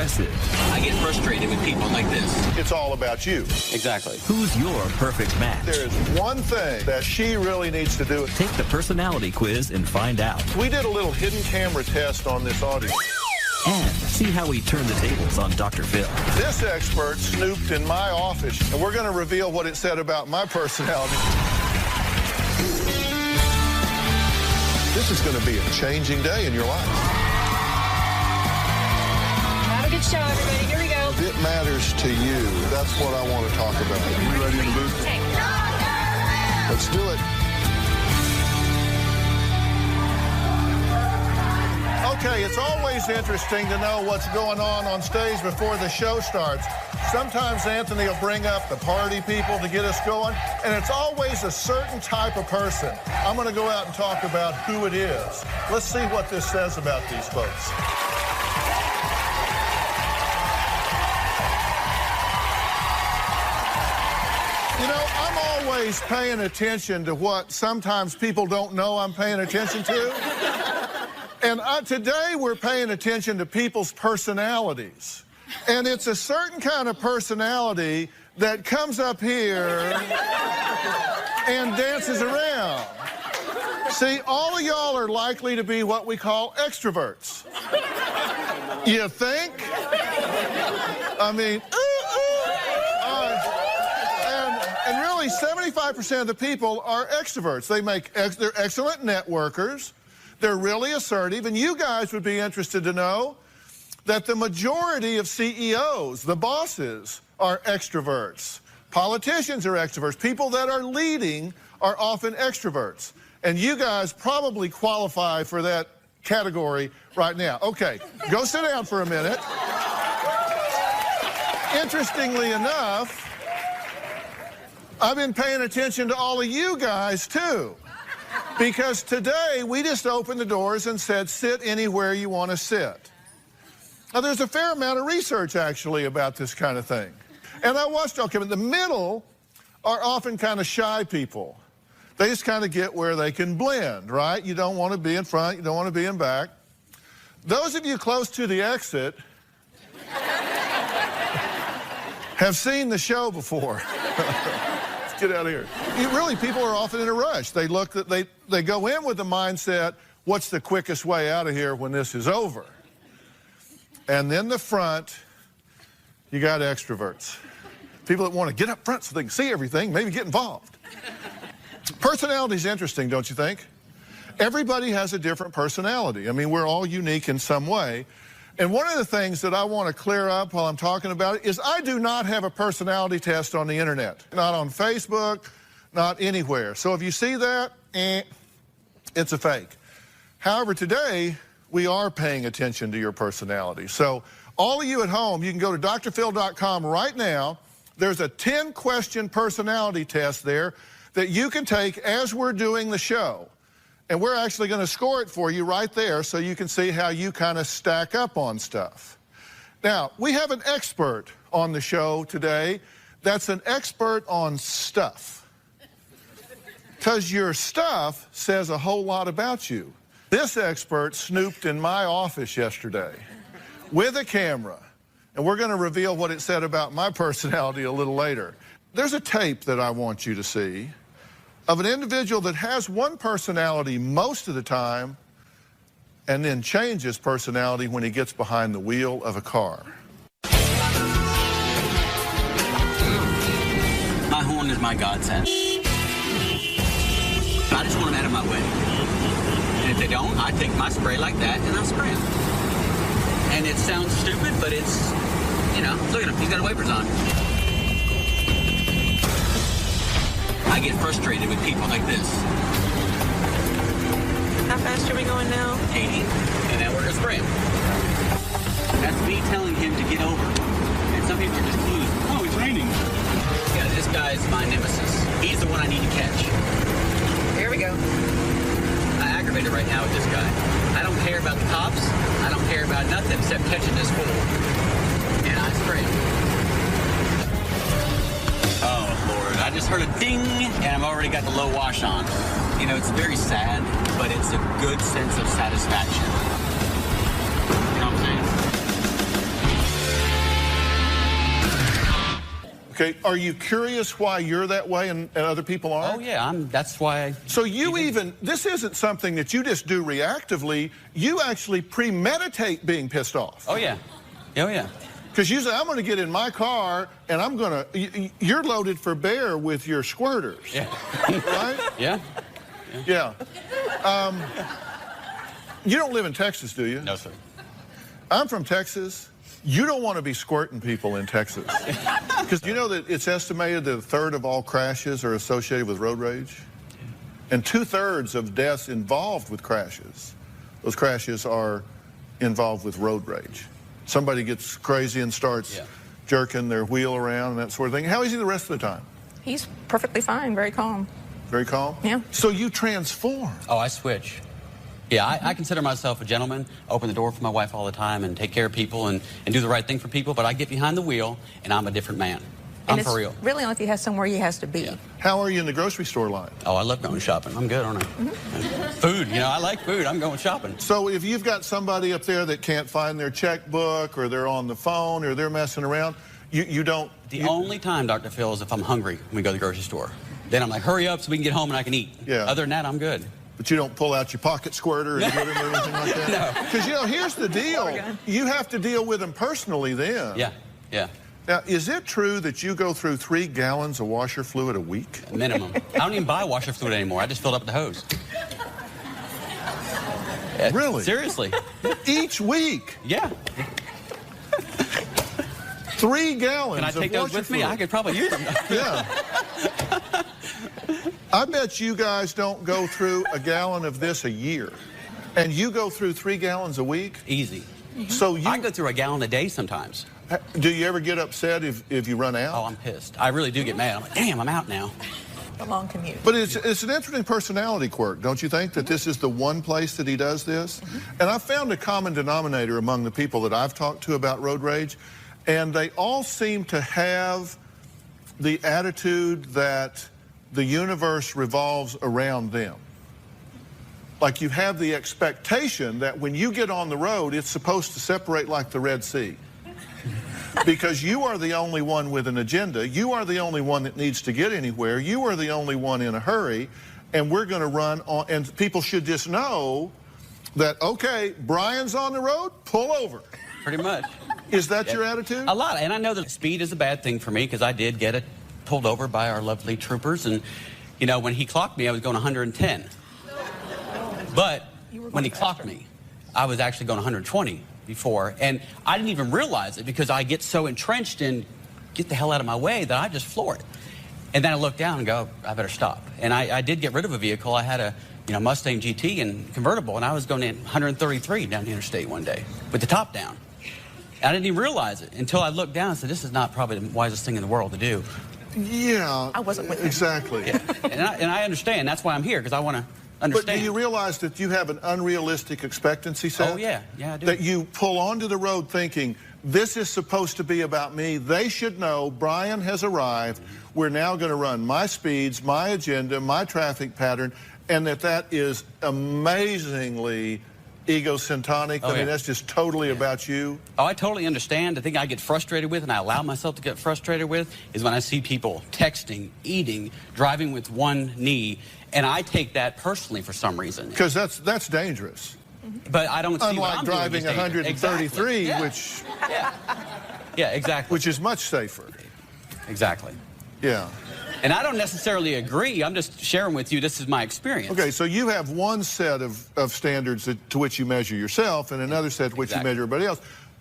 impressive? I get frustrated with people like this. It's all about you. Exactly. Who's your perfect match? There is one thing that she really needs to do. Take the personality quiz and find out. We did a little hidden camera test on this audience. And see how we turn the tables on Dr. Phil. This expert snooped in my office, and we're going to reveal what it said about my personality. This is going to be a changing day in your life. Have a good show, everybody. Here we go. If it matters to you, that's what I want to talk about. Are you ready in the booth? Let's do it. Okay, it's always interesting to know what's going on stage before the show starts. Sometimes Anthony will bring up the party people to get us going, and it's always a certain type of person. I'm going to go out and talk about who it is. Let's see what this says about these folks. You know, I'm always paying attention to what sometimes people don't know I'm paying attention to. And today we're paying attention to people's personalities. And it's a certain kind of personality that comes up here and dances around. See, all of y'all are likely to be what we call extroverts. You think? I mean, and really 75% of the people are extroverts. They're excellent networkers. They're really assertive, and you guys would be interested to know that the majority of CEOs, the bosses, are extroverts. Politicians are extroverts. People that are leading are often extroverts. And you guys probably qualify for that category right now. Okay, go sit down for a minute. Interestingly enough, I've been paying attention to all of you guys, too. Because today, we just opened the doors and said, sit anywhere you want to sit. Now, there's a fair amount of research, actually, about this kind of thing. And I watched, okay, in the middle are often kind of shy people. They just kind of get where they can blend, right? You don't want to be in front, you don't want to be in back. Those of you close to the exit have seen the show before. Get out of here. Really, people are often in a rush. They go in with the mindset, what's the quickest way out of here when this is over? And then the front, you got extroverts. People that want to get up front so they can see everything, maybe get involved. Personality is interesting, don't you think? Everybody has a different personality. I mean, we're all unique in some way. And one of the things that I want to clear up while I'm talking about it is I do not have a personality test on the internet. Not on Facebook, not anywhere. So if you see that, it's a fake. However, today, we are paying attention to your personality. So all of you at home, you can go to drphil.com right now. There's a 10-question personality test there that you can take as we're doing the show. And we're actually going to score it for you right there so you can see how you kind of stack up on stuff. Now, we have an expert on the show today that's an expert on stuff. Because your stuff says a whole lot about you. This expert snooped in my office yesterday with a camera. And we're going to reveal what it said about my personality a little later. There's a tape that I want you to see of an individual that has one personality most of the time and then changes personality when he gets behind the wheel of a car. My horn is my godsend. I just want them out of my way. And if they don't, I take my spray like that and I spray them. And it sounds stupid, but it's, you know, look at him, he's got wipers on. I get frustrated with people like this. How fast are we going now? 80, and then we're gonna spray him. That's me telling him to get over. And some people are just clueless. Oh, it's raining. Yeah, this guy's my nemesis. He's the one I need to catch. Here we go. I'm aggravated right now with this guy. I don't care about the cops. I don't care about nothing except catching this fool. And I spray him. Oh, Lord. I just heard a ding, and I've already got the low wash on. You know, it's very sad, but it's a good sense of satisfaction. You know what I'm saying? Okay, are you curious why you're that way and other people aren't? Oh, yeah, that's why So this isn't something that you just do reactively. You actually premeditate being pissed off. Oh, yeah. Oh, yeah. Because you say, I'm going to get in my car, and I'm going to... You're loaded for bear with your squirters. Yeah. Right? Yeah. Yeah. You don't live in Texas, do you? No, sir. I'm from Texas. You don't want to be squirting people in Texas. Because you know that it's estimated that a third of all crashes are associated with road rage? And 2/3 of deaths involved with crashes, those crashes are involved with road rage. Somebody gets crazy and starts jerking their wheel around and that sort of thing. How is he the rest of the time? He's perfectly fine, very calm. Very calm? Yeah. So you transform. Oh, I switch. Yeah, I consider myself a gentleman, open the door for my wife all the time and take care of people and do the right thing for people, but I get behind the wheel and I'm a different man. I'm for real. Really only if he has somewhere he has to be. Yeah. How are you in the grocery store line? Oh, I love going shopping. I'm good, aren't I? Food, I like food. I'm going shopping. So if you've got somebody up there that can't find their checkbook or they're on the phone or they're messing around, you don't... The only time, Dr. Phil, is if I'm hungry when we go to the grocery store. Then I'm like, hurry up so we can get home and I can eat. Yeah. Other than that, I'm good. But you don't pull out your pocket squirter and get him or anything like that? No. Because, here's the deal. You have to deal with him personally then. Yeah, yeah. Now, is it true that you go through 3 gallons of washer fluid a week? Minimum. I don't even buy washer fluid anymore. I just filled up the hose. Really? Seriously. Each week? Yeah. 3 gallons Can I take those with me? I could probably use them. Yeah. I bet you guys don't go through a gallon of this a year. And you go through 3 gallons a week? Easy. So I go through a gallon a day sometimes. Do you ever get upset if you run out? Oh, I'm pissed. I really do get mad. I'm like, damn, I'm out now. A long commute. But it's an interesting personality quirk, don't you think, that this is the one place that he does this? And I found a common denominator among the people that I've talked to about road rage, and they all seem to have the attitude that the universe revolves around them. Like you have the expectation that when you get on the road, it's supposed to separate like the Red Sea. Because you are the only one with an agenda. You are the only one that needs to get anywhere. You are the only one in a hurry. And we're going to run on, and people should just know that, okay, Brian's on the road, pull over. Pretty much. Is that your attitude? A lot. And I know that speed is a bad thing for me because I did get it pulled over by our lovely troopers. And, when he clocked me, I was going 110. But when he clocked me, I was actually going 120 before. And I didn't even realize it because I get so entrenched in get the hell out of my way that I just floor it. And then I look down and go, I better stop. And I did get rid of a vehicle. I had a Mustang GT and convertible, and I was going in 133 down the interstate one day with the top down. I didn't even realize it until I looked down and said, this is not probably the wisest thing in the world to do. Yeah. I wasn't with him. Exactly. Yeah. And I understand. That's why I'm here, because I want to understand. But do you realize that you have an unrealistic expectancy set? Oh, yeah. Yeah, I do. That you pull onto the road thinking, this is supposed to be about me. They should know Brian has arrived. We're now going to run my speeds, my agenda, my traffic pattern, and that is amazingly egocentric. I mean, that's just totally about you. Oh, I totally understand. The thing I get frustrated with, and I allow myself to get frustrated with, is when I see people texting, eating, driving with one knee, and I take that personally for some reason. Because that's dangerous. But I don't see Unlike what I'm driving doing 133, exactly. Yeah. which... Yeah, exactly. Which is much safer. Exactly. Yeah. And I don't necessarily agree. I'm just sharing with you, this is my experience. Okay, so you have one set of standards to which you measure yourself and another set to which you measure everybody else.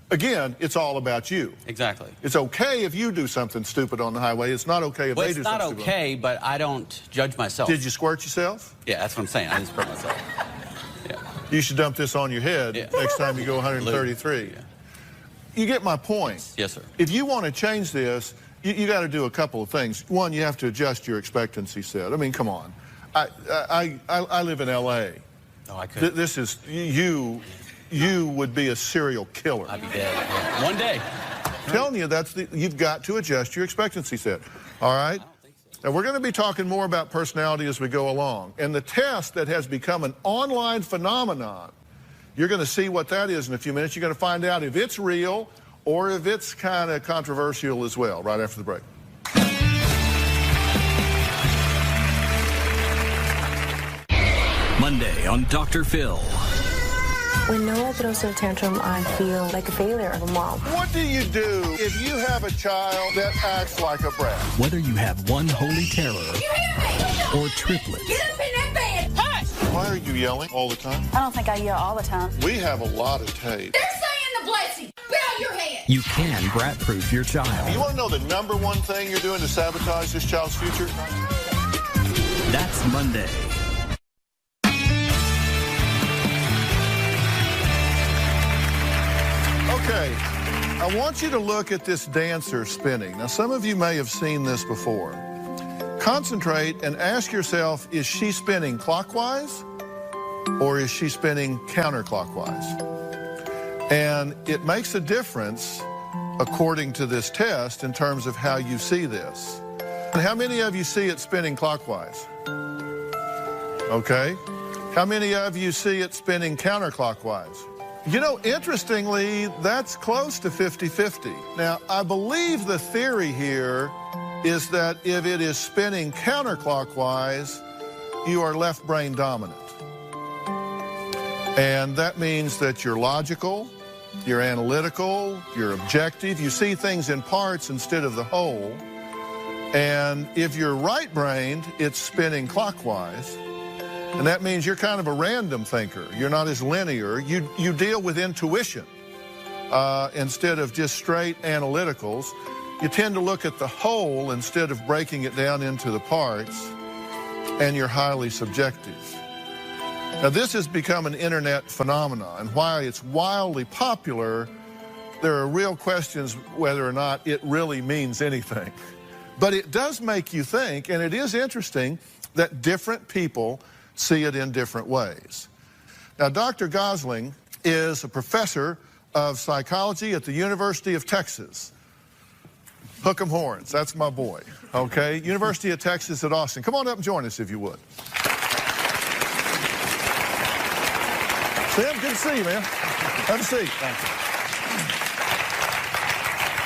Again, it's all about you. Exactly. It's okay if you do something stupid on the highway. It's not okay if they do something stupid. It's not okay, but I don't judge myself. Did you squirt yourself? Yeah, that's what I'm saying. I didn't squirt myself. Yeah. You should dump this on your head next time you go 133. Yeah. You get my point. Yes, sir. If you want to change this, you got to do a couple of things. One, you have to adjust your expectancy set. I mean, come on. I live in L.A. Oh, I could. This is, you would be a serial killer. I'd be dead. Yeah. One day. I'm telling you, you've got to adjust your expectancy set. All right? Now, we're going to be talking more about personality as we go along. And the test that has become an online phenomenon, you're going to see what that is in a few minutes. You're going to find out if it's real or if it's kind of controversial as well, right after the break. Monday on Dr. Phil. When Noah throws a tantrum, I feel like a failure of a mom. What do you do if you have a child that acts like a brat? Whether you have one holy terror or triplets. Get up in that bed! Hush! Why are you yelling all the time? I don't think I yell all the time. We have a lot of tape. They're saying the blessing! Bow your head! You can brat-proof your child. You want to know the number one thing you're doing to sabotage this child's future? That's Monday. Okay, I want you to look at this dancer spinning. Now, some of you may have seen this before. Concentrate and ask yourself, is she spinning clockwise or is she spinning counterclockwise? And it makes a difference, according to this test, in terms of how you see this. And how many of you see it spinning clockwise? Okay. How many of you see it spinning counterclockwise? You know, interestingly, that's close to 50-50. Now, I believe the theory here is that if it is spinning counterclockwise, you are left brain dominant. And that means that you're logical, you're analytical, you're objective, you see things in parts instead of the whole. And if you're right-brained, it's spinning clockwise. And that means you're kind of a random thinker. You're not as linear. You deal with intuition instead of just straight analyticals. You tend to look at the whole instead of breaking it down into the parts, and you're highly subjective. Now, this has become an internet phenomenon, and while it's wildly popular, there are real questions whether or not it really means anything. But it does make you think, and it is interesting that different people see it in different ways. Now, Dr. Gosling is a professor of psychology at the University of Texas. Hook 'em horns, that's my boy, okay? University of Texas at Austin. Come on up and join us if you would. Sam, good to see you, man. Have a seat. Thank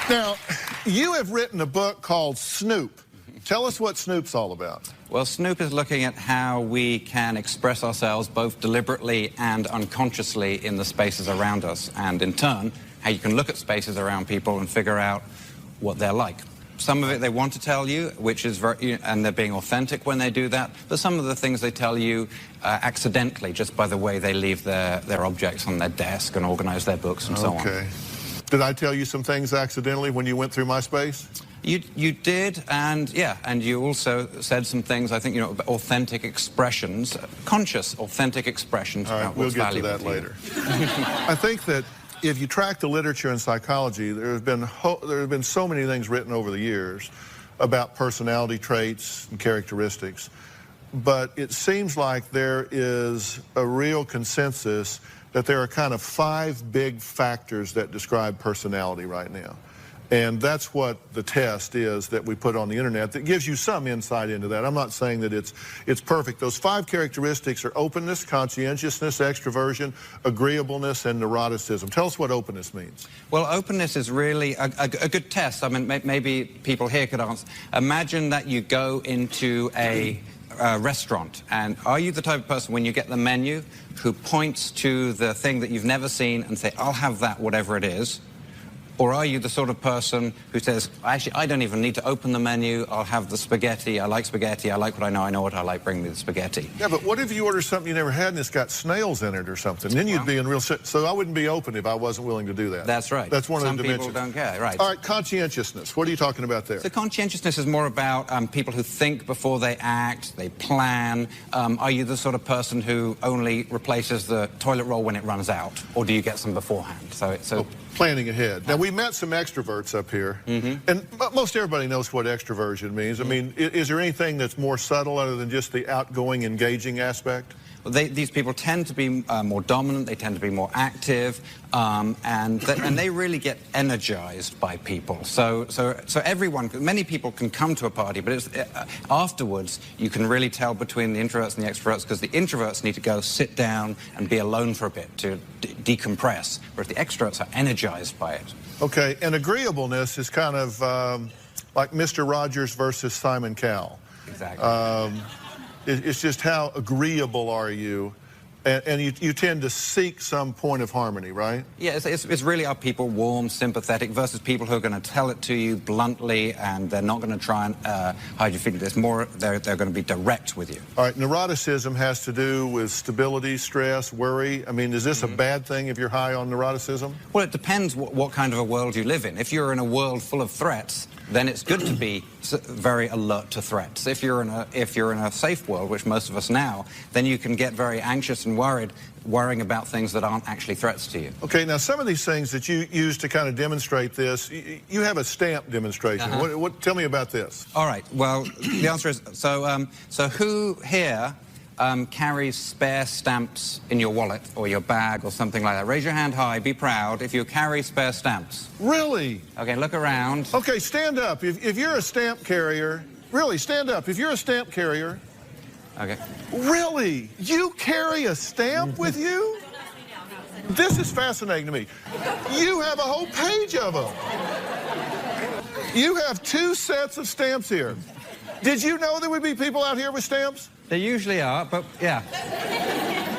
you. Now, you have written a book called Snoop. Tell us what Snoop's all about. Well, Snoop is looking at how we can express ourselves both deliberately and unconsciously in the spaces around us, and in turn, how you can look at spaces around people and figure out what they're like. Some of it they want to tell you, which is very, and they're being authentic when they do that, but some of the things they tell you accidentally, just by the way they leave their objects on their desk and organize their books and so on. Okay. Did I tell you some things accidentally when you went through my space? You did, and yeah, and you also said some things, I think, you know, authentic expressions, conscious authentic expressions. All right, we'll get to that later. I think that if you track the literature in psychology, there have been so many things written over the years about personality traits and characteristics, but it seems like there is a real consensus that there are kind of 5 big factors that describe personality right now. And that's what the test is that we put on the internet that gives you some insight into that. I'm not saying that it's perfect. Those 5 characteristics are openness, conscientiousness, extroversion, agreeableness, and neuroticism. Tell us what openness means. Well, openness is really a good test. I mean, maybe people here could answer. Imagine that you go into a restaurant, and are you the type of person when you get the menu who points to the thing that you've never seen and say, I'll have that, whatever it is? Or are you the sort of person who says, actually, I don't even need to open the menu, I'll have the spaghetti, I like what I know what I like, bring me the spaghetti. Yeah, but what if you order something you never had and it's got snails in it or something? Then you'd be in real shit. So I wouldn't be open if I wasn't willing to do that. That's right. That's one of the dimensions. Some people don't care, right. All right, conscientiousness. What are you talking about there? So conscientiousness is more about people who think before they act, they plan. Are you the sort of person who only replaces the toilet roll when it runs out? Or do you get some beforehand? So planning ahead. Now, we met some extroverts up here, and most everybody knows what extroversion means. I mean, is there anything that's more subtle other than just the outgoing, engaging aspect? Well, these people tend to be more dominant, they tend to be more active, and they really get energized by people. So many people can come to a party, but it's, afterwards you can really tell between the introverts and the extroverts, because the introverts need to go sit down and be alone for a bit to decompress, whereas the extroverts are energized by it. Okay, and agreeableness is kind of like Mr. Rogers versus Simon Cowell. Exactly. It's just how agreeable are you? And you tend to seek some point of harmony, right? Yeah, it's really, are people warm, sympathetic, versus people who are going to tell it to you bluntly, and they're not going to try and hide your feelings. There's more, they're going to be direct with you. All right, neuroticism has to do with stability, stress, worry. I mean, is this a bad thing if you're high on neuroticism? Well, it depends what kind of a world you live in. If you're in a world full of threats, then it's good to be very alert to threats. If you're in a safe world, which most of us now, then you can get very anxious and worrying about things that aren't actually threats to you. Okay, now some of these things that you use to kind of demonstrate this, you have a stamp demonstration. Tell me about this. All right. Well, the answer is so who here carries spare stamps in your wallet or your bag or something like that? Raise your hand high, be proud if you carry spare stamps. Really? Okay, look around. Okay, stand up. If you're a stamp carrier, really, stand up. If you're a stamp carrier. Okay. Really? You carry a stamp with you? This is fascinating to me. You have a whole page of them. You have 2 sets of stamps here. Did you know there would be people out here with stamps? They usually are, but yeah.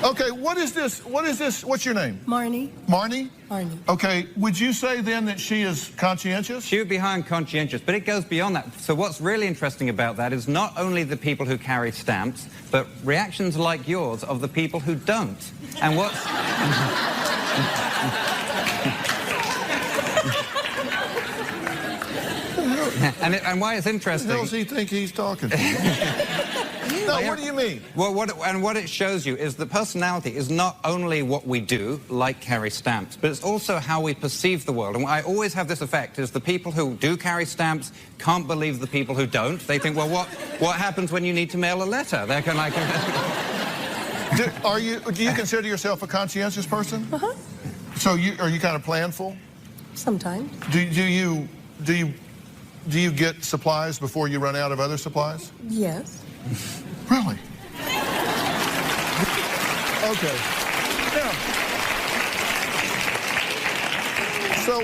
Okay, what is this? What's your name? Marnie. Marnie? Marnie. Okay, would you say then that she is conscientious? She would be high and conscientious, but it goes beyond that. So what's really interesting about that is not only the people who carry stamps, but reactions like yours of the people who don't. And what's... and why it's interesting... Who does he think he's talking to? No, what do you mean? Well, what it shows you is that personality is not only what we do, like carry stamps, but it's also how we perceive the world. And I always have this effect, is the people who do carry stamps can't believe the people who don't. They think, well, what happens when you need to mail a letter? They're kind of like... Do you consider yourself a conscientious person? Uh-huh. So are you kind of planful? Sometimes. Do you get supplies before you run out of other supplies? Yes. Really? Okay. Now, so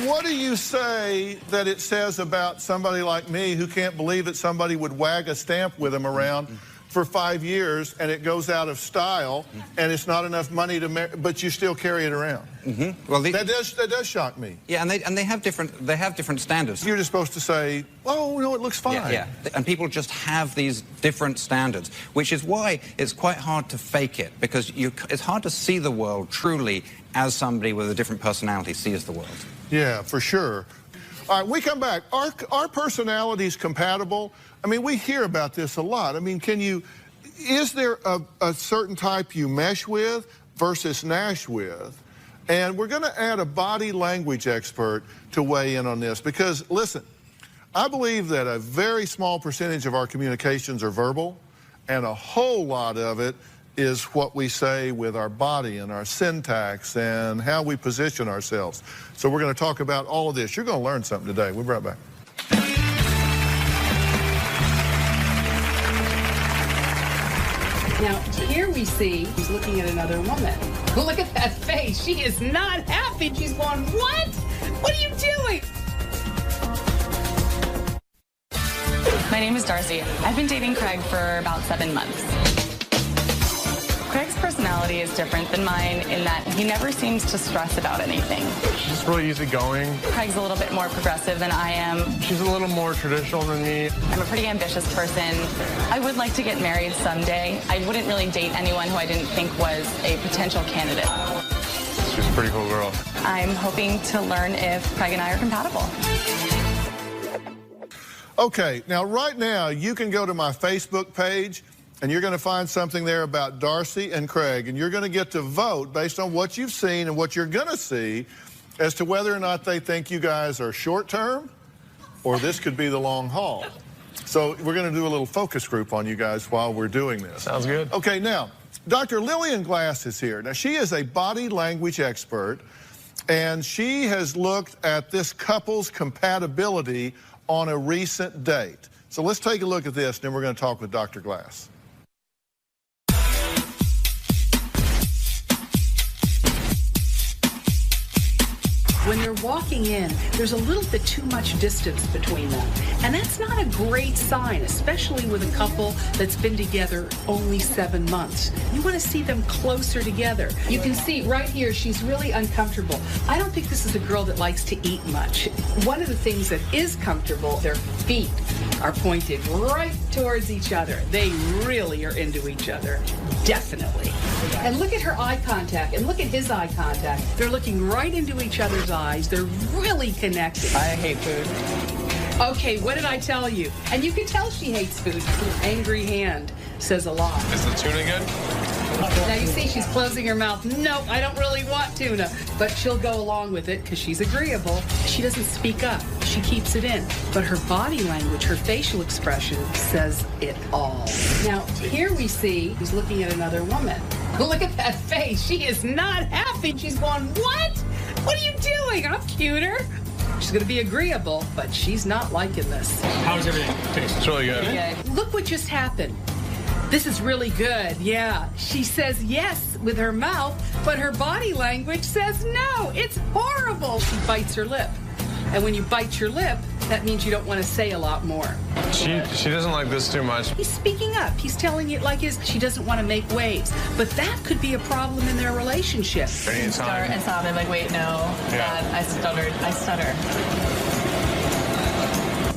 what do you say that it says about somebody like me who can't believe that somebody would wag a stamp with them around for 5 years and it goes out of style and it's not enough money to but you still carry it around? Well, that does shock me. Yeah, and they have different standards. You're just supposed to say, oh no, it looks fine. Yeah. And people just have these different standards, which is why it's quite hard to fake it, because it's hard to see the world truly as somebody with a different personality sees the world. Yeah, for sure. All right, we come back. Are personalities compatible? I mean, we hear about this a lot. I mean, is there a certain type you mesh with versus Nash with? And we're going to add a body language expert to weigh in on this because, listen, I believe that a very small percentage of our communications are verbal, and a whole lot of it is what we say with our body and our syntax and how we position ourselves. So we're going to talk about all of this. You're going to learn something today. We'll be right back. Now, here we see he's looking at another woman. Look at that face. She is not happy. She's going, what? What are you doing? My name is Darcy. I've been dating Craig for about 7 months. Craig's personality is different than mine in that he never seems to stress about anything. She's really easygoing. Craig's a little bit more progressive than I am. She's a little more traditional than me. I'm a pretty ambitious person. I would like to get married someday. I wouldn't really date anyone who I didn't think was a potential candidate. She's a pretty cool girl. I'm hoping to learn if Craig and I are compatible. Okay, now right now you can go to my Facebook page and you're going to find something there about Darcy and Craig, and you're going to get to vote based on what you've seen and what you're going to see as to whether or not they think you guys are short-term or this could be the long haul. So we're going to do a little focus group on you guys while we're doing this. Sounds good. Okay, now, Dr. Lillian Glass is here. Now, she is a body language expert, and she has looked at this couple's compatibility on a recent date. So let's take a look at this, and then we're going to talk with Dr. Glass. When they're walking in, there's a little bit too much distance between them. And that's not a great sign, especially with a couple that's been together only 7 months. You want to see them closer together. You can see right here, she's really uncomfortable. I don't think this is a girl that likes to eat much. One of the things that is comfortable, their feet are pointed right towards each other. They really are into each other. Definitely. And look at her eye contact, and look at his eye contact. They're looking right into each other's eyes. They're really connected. I hate food. Okay, what did I tell you? And you can tell she hates food. Her angry hand says a lot. Is the tuna good? Now you see she's closing her mouth. No, I don't really want tuna. But she'll go along with it because she's agreeable. She doesn't speak up. She keeps it in. But her body language, her facial expression says it all. Now, here we see he's looking at another woman. Look at that face. She is not happy. She's going, what? What are you doing? I'm cuter. She's going to be agreeable, but she's not liking this. How's everything taste? It's really good. Okay. Look what just happened. This is really good, yeah. She says yes with her mouth, but her body language says no. It's horrible. She bites her lip. And when you bite your lip, that means you don't want to say a lot more. She doesn't like this too much. He's speaking up. He's telling it like is. She doesn't want to make waves. But that could be a problem in their relationship. Start and stop. I'm like, wait, no. Yeah. I stuttered. I stutter.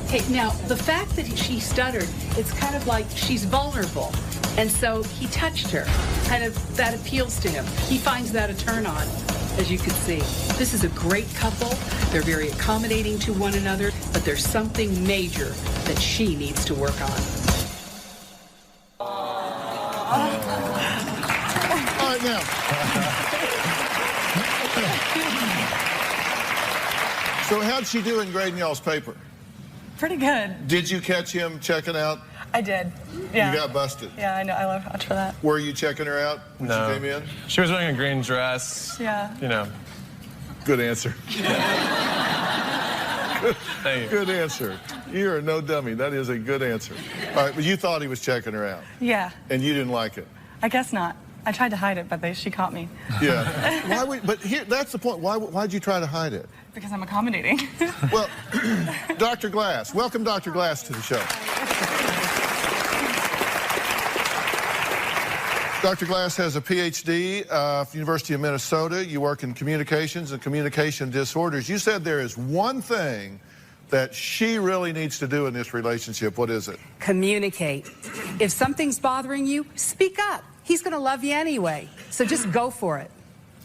Okay, now, the fact that she stuttered, it's kind of like she's vulnerable. And so he touched her. Kind of, that appeals to him. He finds that a turn on, as you can see. This is a great couple. They're very accommodating to one another, but there's something major that she needs to work on. All right, now. So how'd she do in grading y'all's paper? Pretty good. Did you catch him checking out? I did. Yeah. You got busted. Yeah, I know. I love watch for that. Were you checking her out when she came in? She was wearing a green dress. Yeah. You know. Good answer. Thank you. Good answer. You are no dummy. That is a good answer. All right, but you thought he was checking her out. Yeah. And you didn't like it. I guess not. I tried to hide it, but she caught me. Yeah. But here, that's the point. Why'd you try to hide it? Because I'm accommodating. Well, Dr. Glass. Welcome, Dr. Glass, to the show. Dr. Glass has a PhD from the University of Minnesota. You work in communications and communication disorders. You said there is one thing that she really needs to do in this relationship. What is it? Communicate. If something's bothering you, speak up. He's going to love you anyway. So just go for it.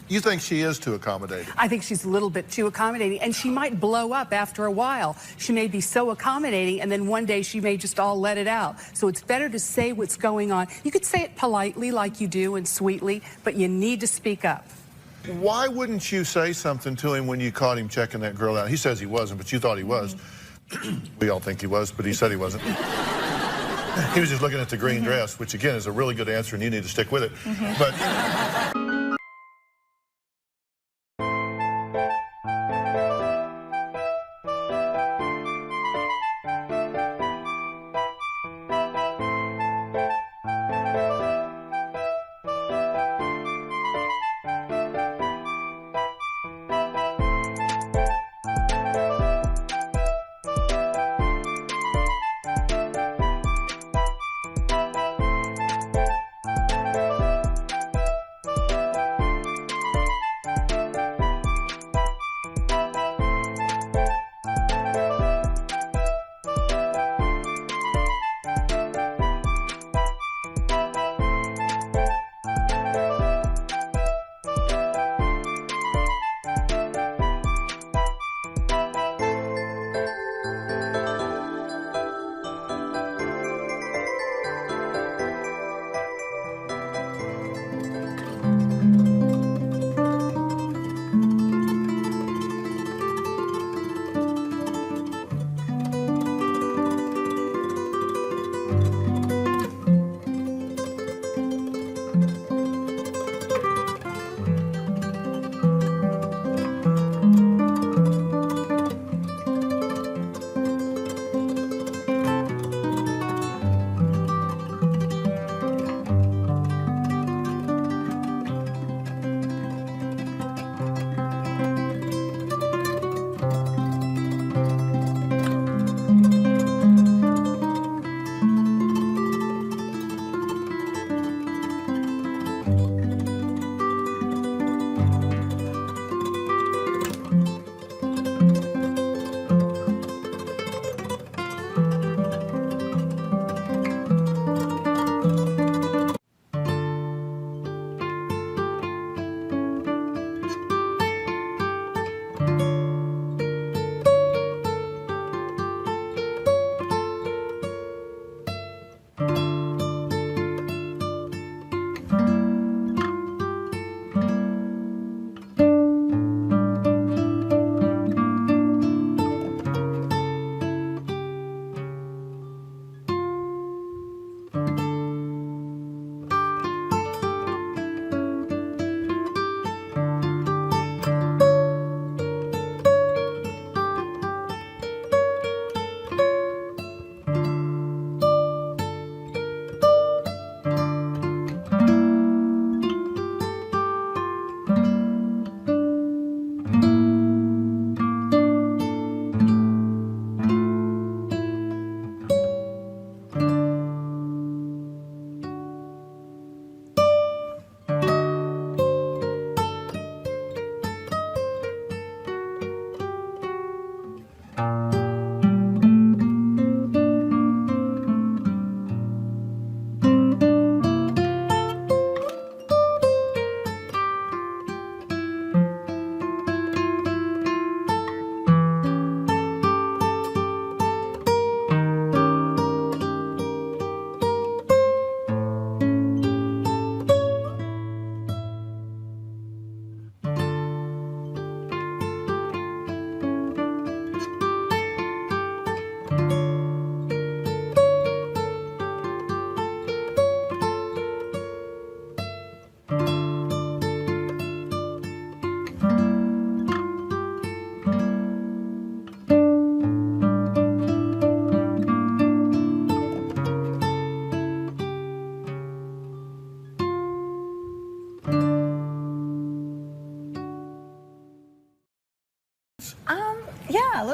You think she is too accommodating? I think she's a little bit too accommodating, and she might blow up after a while. She may be so accommodating, and then one day she may just all let it out. So it's better to say what's going on. You could say it politely like you do and sweetly, but you need to speak up. Why wouldn't you say something to him when you caught him checking that girl out? He says he wasn't, but you thought he was. We all think he was, but he said he wasn't. He was just looking at the green dress, which again is a really good answer, and you need to stick with it. But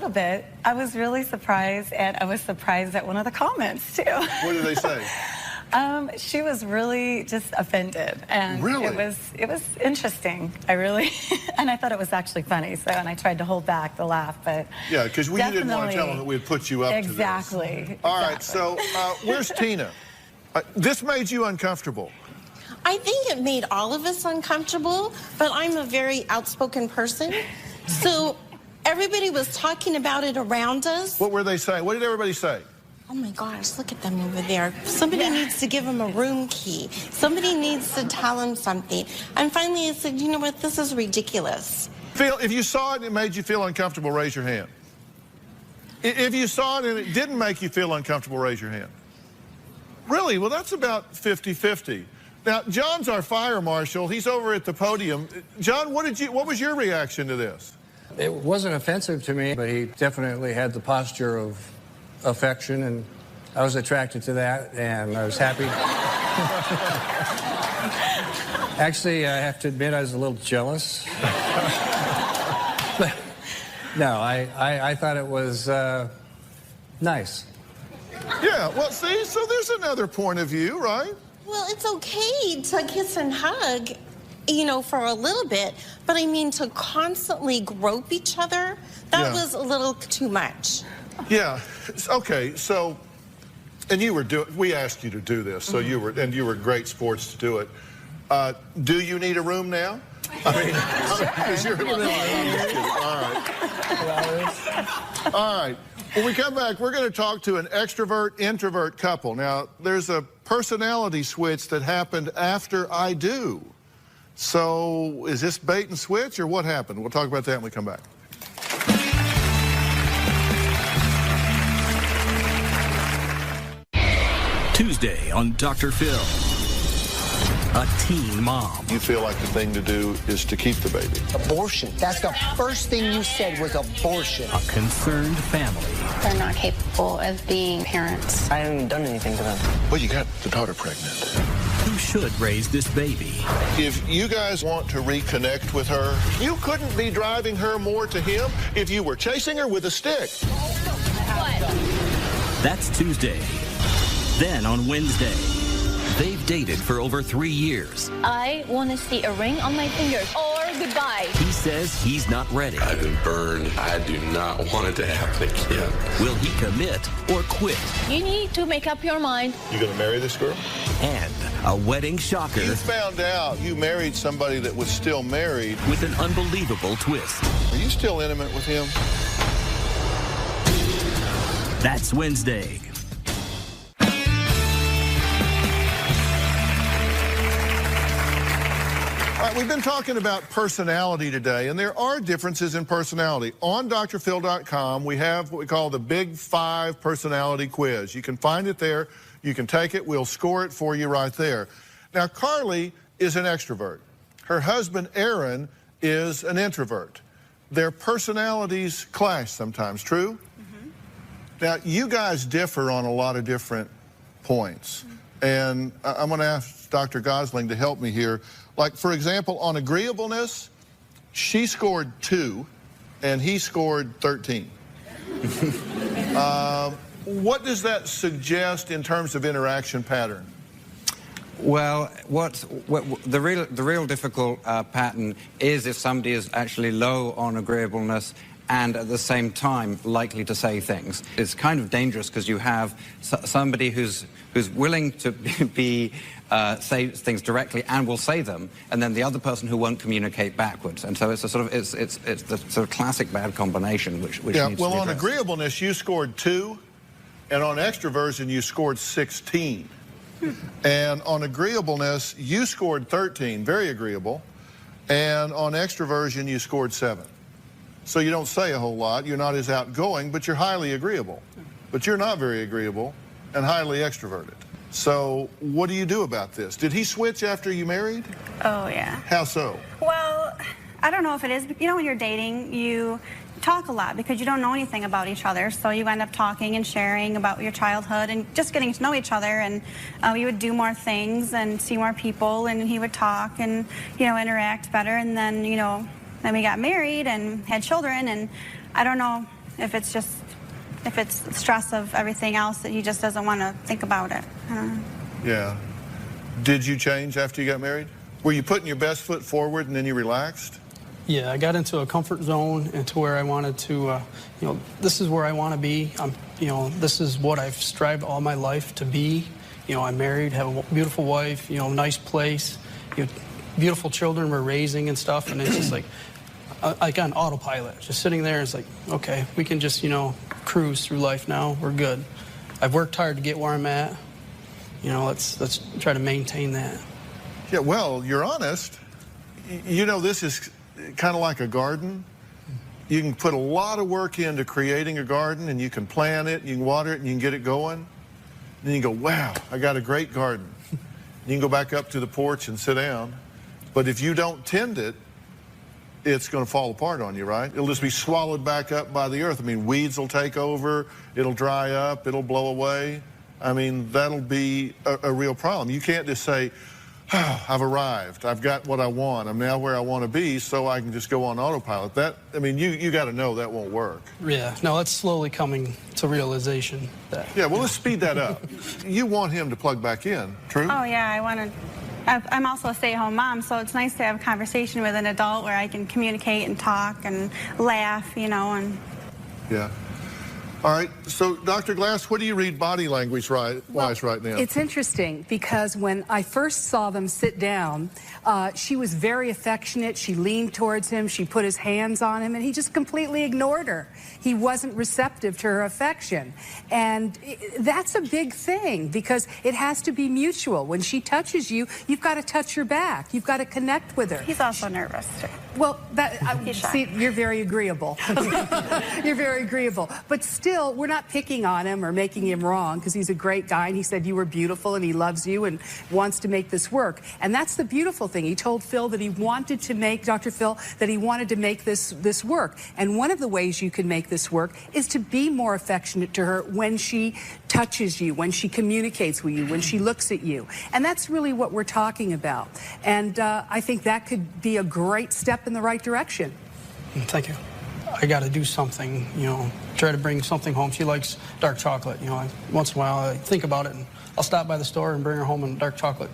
little bit. I was really surprised, and I was surprised at one of the comments, too. What did they say? She was really just offended, and really? it was interesting. And I thought it was actually funny. So, and I tried to hold back the laugh, but yeah, because we didn't want to tell them that we'd put you up to this. Exactly. All right, so where's Tina? This made you uncomfortable. I think it made all of us uncomfortable, but I'm a very outspoken person, so everybody was talking about it around us. What were they saying? What did everybody say? Oh my gosh, look at them over there. Somebody needs to give them a room key. Somebody needs to tell them something. And finally I said, you know what, this is ridiculous. Phil, if you saw it and it made you feel uncomfortable, raise your hand. If you saw it and it didn't make you feel uncomfortable, raise your hand. Really? Well, that's about 50-50. Now, John's our fire marshal. He's over at the podium. John, what was your reaction to this? It wasn't offensive to me, but he definitely had the posture of affection, and I was attracted to that, and I was happy. Actually, I have to admit I was a little jealous. But, no, I thought it was nice. Yeah, well, see, so there's another point of view, right? Well, it's okay to kiss and hug, you know, for a little bit, but I mean to constantly grope each other, that was a little too much. Yeah, okay, so, and we asked you to do this, so you were great sports to do it. Do you need a room now? I mean, all right. When we come back, we're going to talk to an extrovert-introvert couple. Now, there's a personality switch that happened after I do. So, is this bait and switch, or what happened? We'll talk about that when we come back. Tuesday on Dr. Phil. A teen mom. You feel like the thing to do is to keep the baby. Abortion. That's the first thing you said was abortion. A concerned family. They're not capable of being parents. I haven't done anything to them. Well, you got the daughter pregnant. Who should raise this baby? If you guys want to reconnect with her, you couldn't be driving her more to him if you were chasing her with a stick. That's Tuesday. Then on Wednesday, they've dated for over 3 years. I want to see a ring on my finger or goodbye. He says he's not ready. I've been burned. I do not want it to happen again. Will he commit or quit? You need to make up your mind. You gonna marry this girl? And a wedding shocker. You found out you married somebody that was still married. With an unbelievable twist. Are you still intimate with him? That's Wednesday. All right, we've been talking about personality today, and there are differences in personality. On drphil.com, we have what we call the Big 5 Personality Quiz. You can find it there. You can take it. We'll score it for you right there. Now, Carly is an extrovert. Her husband, Aaron, is an introvert. Their personalities clash sometimes, true? Mm-hmm. Now, you guys differ on a lot of different points. Mm-hmm. And I'm going to ask Dr. Gosling to help me here. Like, for example, on agreeableness, she scored 2, and he scored 13. What does that suggest in terms of interaction pattern? Well, the real difficult pattern is if somebody is actually low on agreeableness and at the same time likely to say things. It's kind of dangerous because you have somebody who's willing to say things directly and will say them, and then the other person who won't communicate backwards. And so it's a sort of it's the sort of classic bad combination which yeah, needs well, to be on addressed. agreeableness you scored 2, and on extroversion you scored 16. And on agreeableness you scored 13, very agreeable, and on extroversion you scored 7. So you don't say a whole lot, you're not as outgoing, but you're highly agreeable. But you're not very agreeable and highly extroverted. So what do you do about this? Did he switch after you married? Oh, yeah. How so? Well, I don't know if it is, but you know when you're dating, you talk a lot because you don't know anything about each other. So you end up talking and sharing about your childhood and just getting to know each other. And we would do more things and see more people, and he would talk and, you know, interact better. And then, you know, then we got married and had children, and I don't know If it's the stress of everything else that he just doesn't want to think about it. I don't know. Yeah. Did you change after you got married? Were you putting your best foot forward and then you relaxed? Yeah, I got into a comfort zone and to where I wanted to, this is where I want to be. This is what I've strived all my life to be. I'm married, have a beautiful wife, nice place, beautiful children we're raising and stuff, and it's just like on autopilot, just sitting there. It's like, okay, we can just, cruise through life now. We're good. I've worked hard to get where I'm at. Let's try to maintain that. Yeah, well, you're honest. This is kind of like a garden. You can put a lot of work into creating a garden, and you can plant it, you can water it, and you can get it going. And then you go, wow, I got a great garden. You can go back up to the porch and sit down. But if you don't tend it, it's going to fall apart on you, right? It'll just be swallowed back up by the earth. I mean, weeds will take over, it'll dry up, it'll blow away. I mean, that'll be a real problem. You can't just say, oh, I've arrived, I've got what I want, I'm now where I want to be, so I can just go on autopilot. You got to know that won't work. Yeah, no, that's slowly coming to realization. Yeah, well, let's speed that up. You want him to plug back in, true? Oh, yeah, I'm also a stay-at-home mom, so it's nice to have a conversation with an adult where I can communicate and talk and laugh, and... Yeah. All right, so Dr. Glass, what do you read body language wise right now? It's interesting because when I first saw them sit down, she was very affectionate. She leaned towards him, she put his hands on him, and he just completely ignored her. He wasn't receptive to her affection. And that's a big thing because it has to be mutual. When she touches you, you've got to touch her back. You've got to connect with her. He's also nervous, too. Well, see, you're very agreeable. You're very agreeable. But still, we're not picking on him or making him wrong because he's a great guy and he said you were beautiful and he loves you and wants to make this work. And that's the beautiful thing. He told Phil that he wanted to make, Dr. Phil, that he wanted to make this work. And one of the ways you can make this work is to be more affectionate to her when she touches you, when she communicates with you, when she looks at you. And that's really what we're talking about. And I think that could be a great step in the right direction. Thank you. I got to do something, try to bring something home. She likes dark chocolate, once in a while I think about it and I'll stop by the store and bring her home a dark chocolate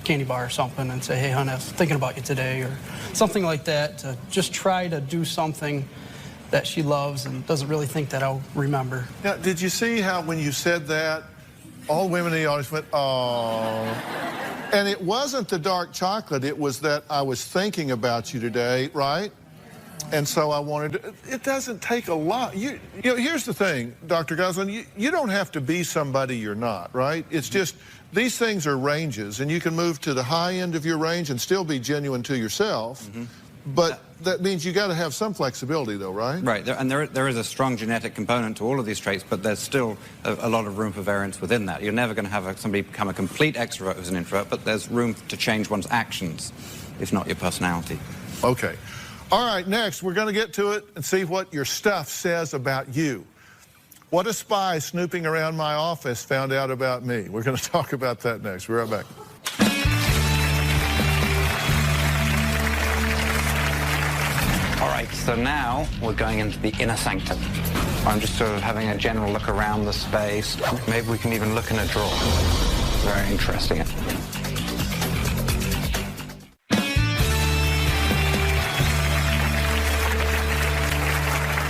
candy bar or something and say, hey, honey, I was thinking about you today, or something like that, to just try to do something that she loves and doesn't really think that I'll remember. Now, did you see how when you said that, all women in the audience went, oh. And it wasn't the dark chocolate, it was that I was thinking about you today, right? And so I wanted to, it doesn't take a lot. Here's the thing, Dr. Goslin, you don't have to be somebody you're not, right? It's just, these things are ranges, and you can move to the high end of your range and still be genuine to yourself. Mm-hmm. But that means you got to have some flexibility, though, right? Right, and there is a strong genetic component to all of these traits, but there's still a lot of room for variance within that. You're never going to have somebody become a complete extrovert who's an introvert, but there's room to change one's actions, if not your personality. Okay. All right, next, we're going to get to it and see what your stuff says about you. What a spy snooping around my office found out about me. We're going to talk about that next. We're right back. All right, so now we're going into the inner sanctum. I'm just sort of having a general look around the space. Maybe we can even look in a drawer. Very interesting.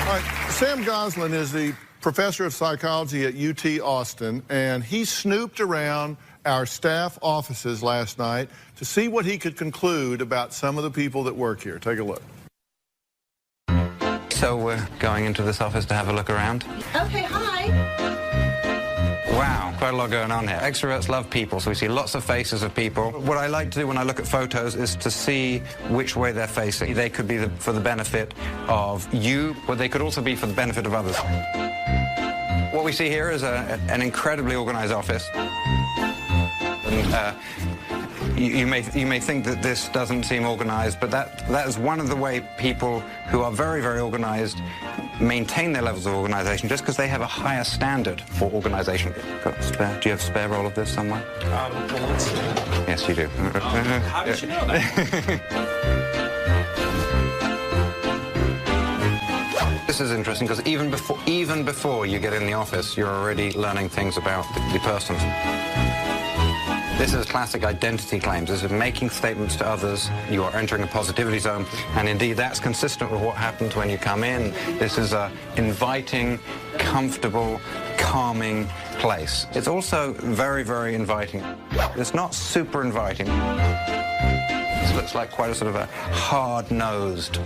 All right, Sam Goslin is the professor of psychology at UT Austin, and he snooped around our staff offices last night to see what he could conclude about some of the people that work here. Take a look. So we're going into this office to have a look around. Okay, hi. Wow, quite a lot going on here. Extroverts love people, so we see lots of faces of people. What I like to do when I look at photos is to see which way they're facing. They could be for the benefit of you, but they could also be for the benefit of others. What we see here is an incredibly organized office. And, you may think that this doesn't seem organized, but that is one of the way people who are very, very organized maintain their levels of organization, just because they have a higher standard for organization. Do you have a spare roll of this somewhere? Well, let's see. Yes, you do. How did you know that? This is interesting because even before you get in the office, you're already learning things about the person. This is classic identity claims. This is making statements to others. You are entering a positivity zone. And indeed, that's consistent with what happens when you come in. This is a inviting, comfortable, calming place. It's also very, very inviting. It's not super inviting. This looks like quite a sort of a hard-nosed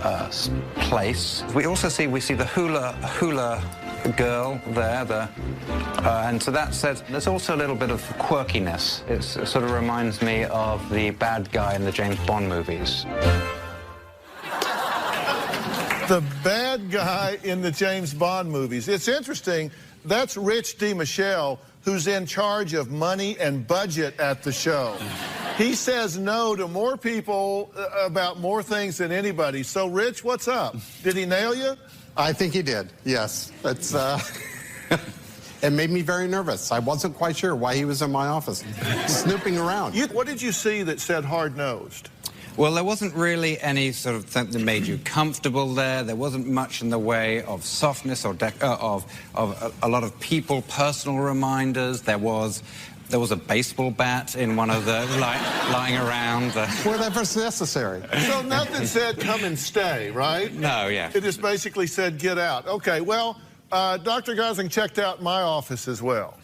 place. We also see the hula girl there, and so that says there's also a little bit of quirkiness. It sort of reminds me of the bad guy in the James Bond movies. The bad guy in the James Bond movies. It's interesting. That's Rich DiMichele, who's in charge of money and budget at the show. He says no to more people about more things than anybody. So, Rich, what's up? Did he nail you? I think he did, yes. It's, it made me very nervous. I wasn't quite sure why he was in my office, snooping around. What did you see that said hard-nosed? Well, there wasn't really any sort of thing that made you comfortable there. There wasn't much in the way of softness or of a lot of people, personal reminders. There was a baseball bat in one of the lying around. Whatever's necessary. So nothing said come and stay, right? No, yeah. It just basically said get out. Okay, well, Dr. Gosling checked out my office as well.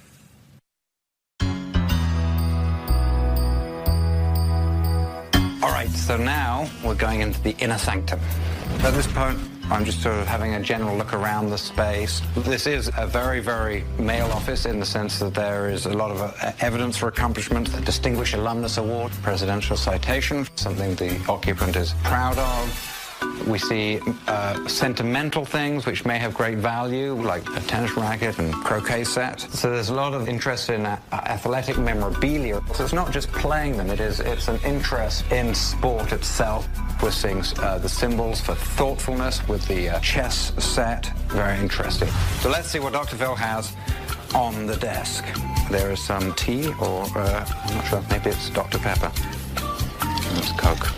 All right, so now we're going into the inner sanctum. At this point, I'm just sort of having a general look around the space. This is a very, very male office in the sense that there is a lot of evidence for accomplishment, the Distinguished Alumnus Award, presidential citation, something the occupant is proud of. We see sentimental things which may have great value, like a tennis racket and croquet set. So there's a lot of interest in athletic memorabilia. So it's not just playing them, it's an interest in sport itself. We're seeing the symbols for thoughtfulness with the chess set. Very interesting. So let's see what Dr. Phil has on the desk. There is some tea, or I'm not sure, maybe it's Dr. Pepper. It's Coke.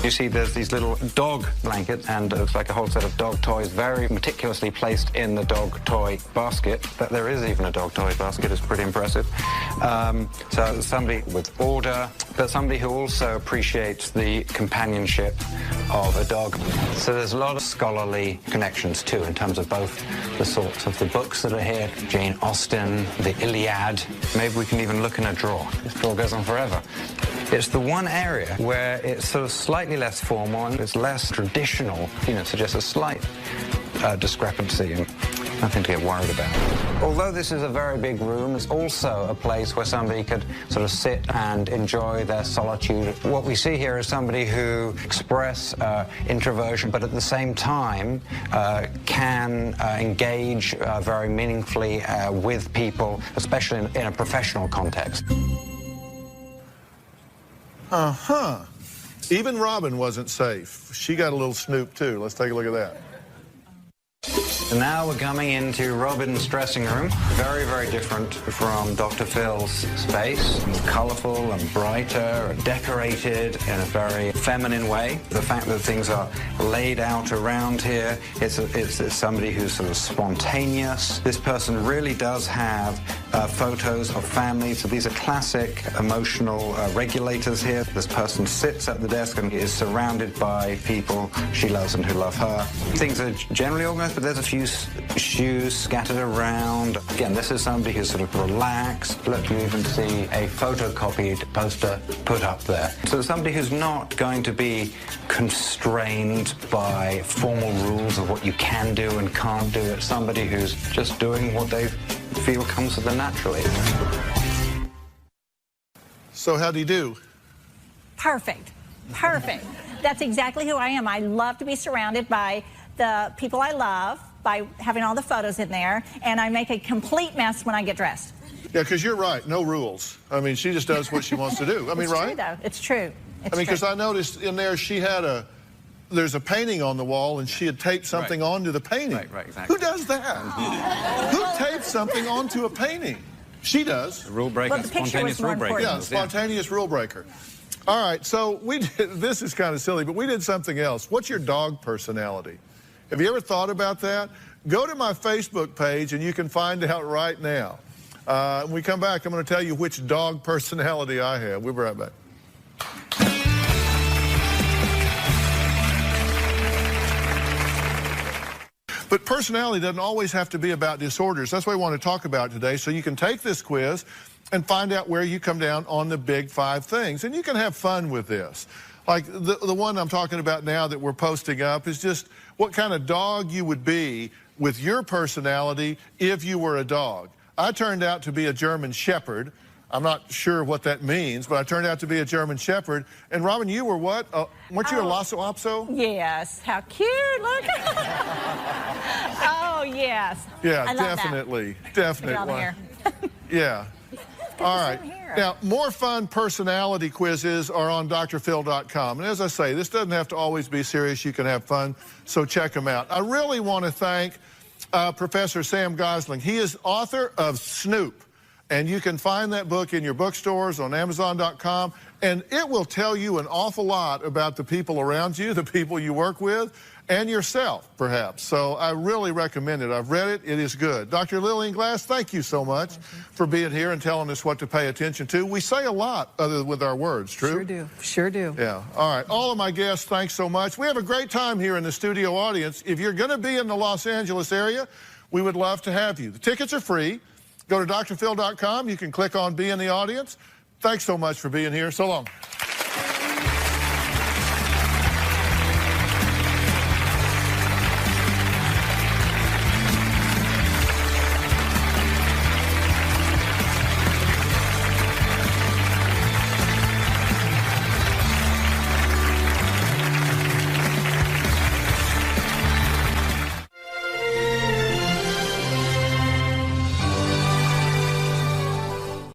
You see there's these little dog blankets, and it's like a whole set of dog toys very meticulously placed in the dog toy basket. That there is even a dog toy basket is pretty impressive. So somebody with order, but somebody who also appreciates the companionship of a dog. So there's a lot of scholarly connections too in terms of both the sorts of the books that are here, Jane Austen, the Iliad. Maybe we can even look in a drawer. This drawer goes on forever. It's the one area where it's sort of slightly less formal and it's less traditional, suggests a slight discrepancy and nothing to get worried about. Although this is a very big room, it's also a place where somebody could sort of sit and enjoy their solitude. What we see here is somebody who express introversion, but at the same time can engage very meaningfully with people, especially in a professional context. Uh-huh. Even Robin wasn't safe. She got a little snoop, too. Let's take a look at that. So now we're coming into Robin's dressing room. Very, very different from Dr. Phil's space. It's colourful and brighter and decorated in a very feminine way. The fact that things are laid out around here, it's somebody who's sort of spontaneous. This person really does have photos of family. So these are classic emotional regulators here. This person sits at the desk and is surrounded by people she loves and who love her. Things are generally organised, but there's a few shoes scattered around. Again, this is somebody who's sort of relaxed. Look, you even see a photocopied poster put up there. So somebody who's not going to be constrained by formal rules of what you can do and can't do. It's somebody who's just doing what they feel comes to them naturally. So how do you do? Perfect. Perfect. That's exactly who I am. I love to be surrounded by the people I love, by having all the photos in there, and I make a complete mess when I get dressed. Yeah, because you're right. No rules. I mean, she just does what she wants to do. I mean, right? It's true, though. It's true. I mean, because I noticed in there she had there's a painting on the wall, and she had taped something onto the painting. Right, exactly. Who does that? Who tapes something onto a painting? She does. Rule breaker, well, spontaneous rule breaker. Yeah, spontaneous rule breaker. All right, so we did, this is kind of silly, but we did something else. What's your dog personality? Have you ever thought about that? Go to my Facebook page and you can find out right now. When we come back, I'm going to tell you which dog personality I have. We'll be right back. But personality doesn't always have to be about disorders. That's what we want to talk about today. So you can take this quiz and find out where you come down on the big 5 things. And you can have fun with this. Like the one I'm talking about now that we're posting up is just what kind of dog you would be with your personality if you were a dog. I turned out to be a German Shepherd. I'm not sure what that means, but I turned out to be a German Shepherd. And Robin, you were what? Weren't you a Lhasa Apso? Yes. How cute. Look. Oh, yes. Yeah, I love definitely. That. Definitely. Get all the hair. Yeah. All right. Now, more fun personality quizzes are on drphil.com. And as I say, this doesn't have to always be serious. You can have fun, so check them out. I really want to thank Professor Sam Gosling. He is author of Snoop. And you can find that book in your bookstores, on Amazon.com, and it will tell you an awful lot about the people around you, the people you work with, and yourself, perhaps. So I really recommend it. I've read it. It is good. Dr. Lillian Glass, thank you so much for being here and telling us what to pay attention to. We say a lot other with our words, true? Sure do. Sure do. Yeah. All right. All of my guests, thanks so much. We have a great time here in the studio audience. If you're going to be in the Los Angeles area, we would love to have you. The tickets are free. Go to drphil.com. You can click on Be in the Audience. Thanks so much for being here. So long.